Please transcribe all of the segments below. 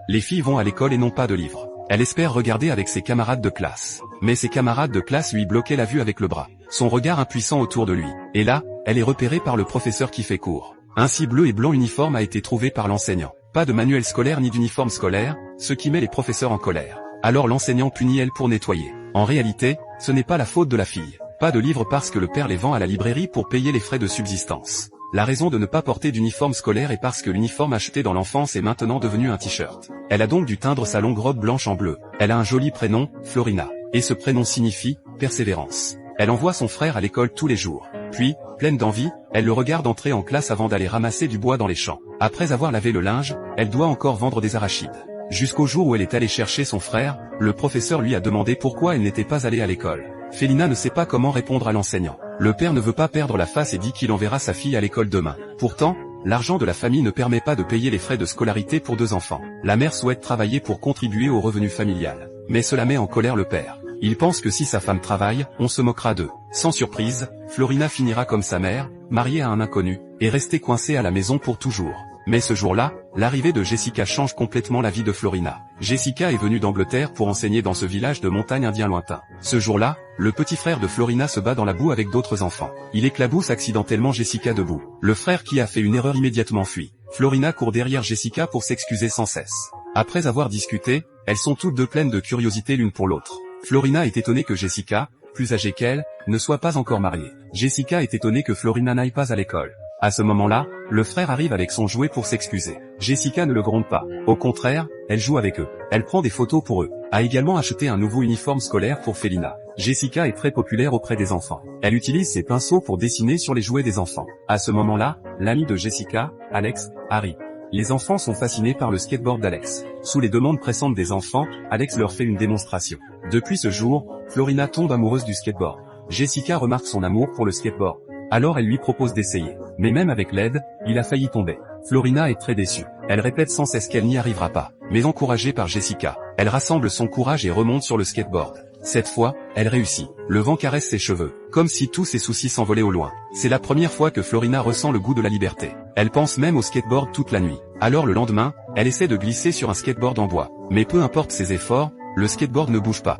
Les filles vont à l'école et n'ont pas de livres. Elle espère regarder avec ses camarades de classe. Mais ses camarades de classe lui bloquaient la vue avec le bras. Son regard impuissant autour de lui. Et là, elle est repérée par le professeur qui fait cours. Un si bleu et blanc uniforme a été trouvé par l'enseignant. Pas de manuel scolaire ni d'uniforme scolaire, ce qui met les professeurs en colère. Alors l'enseignant punit elle pour nettoyer. En réalité, ce n'est pas la faute de la fille. Pas de livres parce que le père les vend à la librairie pour payer les frais de subsistance. La raison de ne pas porter d'uniforme scolaire est parce que l'uniforme acheté dans l'enfance est maintenant devenu un t-shirt. Elle a donc dû teindre sa longue robe blanche en bleu. Elle a un joli prénom, Florina. Et ce prénom signifie « persévérance ». Elle envoie son frère à l'école tous les jours. Puis, pleine d'envie, elle le regarde entrer en classe avant d'aller ramasser du bois dans les champs. Après avoir lavé le linge, elle doit encore vendre des arachides. Jusqu'au jour où elle est allée chercher son frère, le professeur lui a demandé pourquoi elle n'était pas allée à l'école. Félina ne sait pas comment répondre à l'enseignant. Le père ne veut pas perdre la face et dit qu'il enverra sa fille à l'école demain. Pourtant, l'argent de la famille ne permet pas de payer les frais de scolarité pour 2 enfants. La mère souhaite travailler pour contribuer au revenu familial. Mais cela met en colère le père. Il pense que si sa femme travaille, on se moquera d'eux. Sans surprise, Florina finira comme sa mère, mariée à un inconnu, et restée coincée à la maison pour toujours. Mais ce jour-là, l'arrivée de Jessica change complètement la vie de Florina. Jessica est venue d'Angleterre pour enseigner dans ce village de montagne indien lointain. Ce jour-là, le petit frère de Florina se bat dans la boue avec d'autres enfants. Il éclabousse accidentellement Jessica debout. Le frère qui a fait une erreur immédiatement fuit. Florina court derrière Jessica pour s'excuser sans cesse. Après avoir discuté, elles sont toutes deux pleines de curiosité l'une pour l'autre. Florina est étonnée que Jessica, plus âgée qu'elle, ne soit pas encore mariée. Jessica est étonnée que Florina n'aille pas à l'école. À ce moment-là, le frère arrive avec son jouet pour s'excuser. Jessica ne le gronde pas. Au contraire, elle joue avec eux. Elle prend des photos pour eux. A également acheté un nouveau uniforme scolaire pour Félina. Jessica est très populaire auprès des enfants. Elle utilise ses pinceaux pour dessiner sur les jouets des enfants. À ce moment-là, l'ami de Jessica, Alex, arrive. Les enfants sont fascinés par le skateboard d'Alex. Sous les demandes pressantes des enfants, Alex leur fait une démonstration. Depuis ce jour, Florina tombe amoureuse du skateboard. Jessica remarque son amour pour le skateboard. Alors elle lui propose d'essayer. Mais même avec l'aide, il a failli tomber. Florina est très déçue. Elle répète sans cesse qu'elle n'y arrivera pas. Mais encouragée par Jessica, elle rassemble son courage et remonte sur le skateboard. Cette fois, elle réussit. Le vent caresse ses cheveux, comme si tous ses soucis s'envolaient au loin. C'est la première fois que Florina ressent le goût de la liberté. Elle pense même au skateboard toute la nuit. Alors le lendemain, elle essaie de glisser sur un skateboard en bois. Mais peu importe ses efforts, le skateboard ne bouge pas.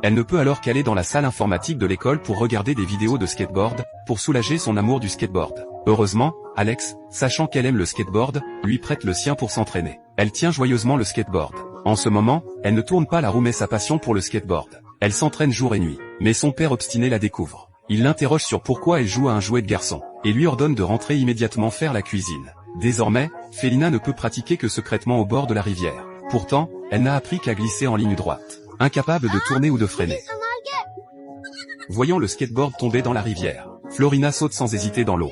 Elle ne peut alors qu'aller dans la salle informatique de l'école pour regarder des vidéos de skateboard, pour soulager son amour du skateboard. Heureusement, Alex, sachant qu'elle aime le skateboard, lui prête le sien pour s'entraîner. Elle tient joyeusement le skateboard. En ce moment, elle ne tourne pas la roue mais sa passion pour le skateboard. Elle s'entraîne jour et nuit. Mais son père obstiné la découvre. Il l'interroge sur pourquoi elle joue à un jouet de garçon, et lui ordonne de rentrer immédiatement faire la cuisine. Désormais, Félina ne peut pratiquer que secrètement au bord de la rivière. Pourtant, elle n'a appris qu'à glisser en ligne droite. Incapable de tourner ou de freiner. Voyant le skateboard tomber dans la rivière, Florina saute sans hésiter dans l'eau.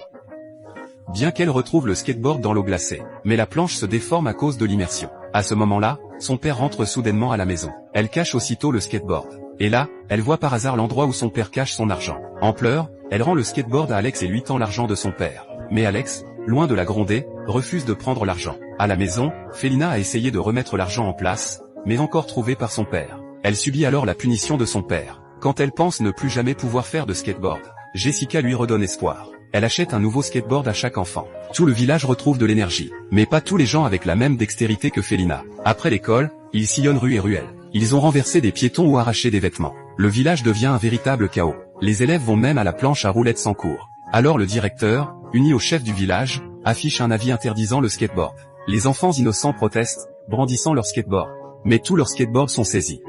Bien qu'elle retrouve le skateboard dans l'eau glacée, mais la planche se déforme à cause de l'immersion. À ce moment-là, son père rentre soudainement à la maison. Elle cache aussitôt le skateboard. Et là, elle voit par hasard l'endroit où son père cache son argent. En pleurs, elle rend le skateboard à Alex et lui tend l'argent de son père. Mais Alex, loin de la gronder, refuse de prendre l'argent. À la maison, Félina a essayé de remettre l'argent en place, mais encore trouvé par son père. Elle subit alors la punition de son père. Quand elle pense ne plus jamais pouvoir faire de skateboard, Jessica lui redonne espoir. Elle achète un nouveau skateboard à chaque enfant. Tout le village retrouve de l'énergie. Mais pas tous les gens avec la même dextérité que Félina. Après l'école, ils sillonnent rue et ruelle. Ils ont renversé des piétons ou arraché des vêtements. Le village devient un véritable chaos. Les élèves vont même à la planche à roulettes sans cours. Alors le directeur, uni au chef du village, affiche un avis interdisant le skateboard. Les enfants innocents protestent, brandissant leur skateboard. Mais tous leurs skateboards sont saisis.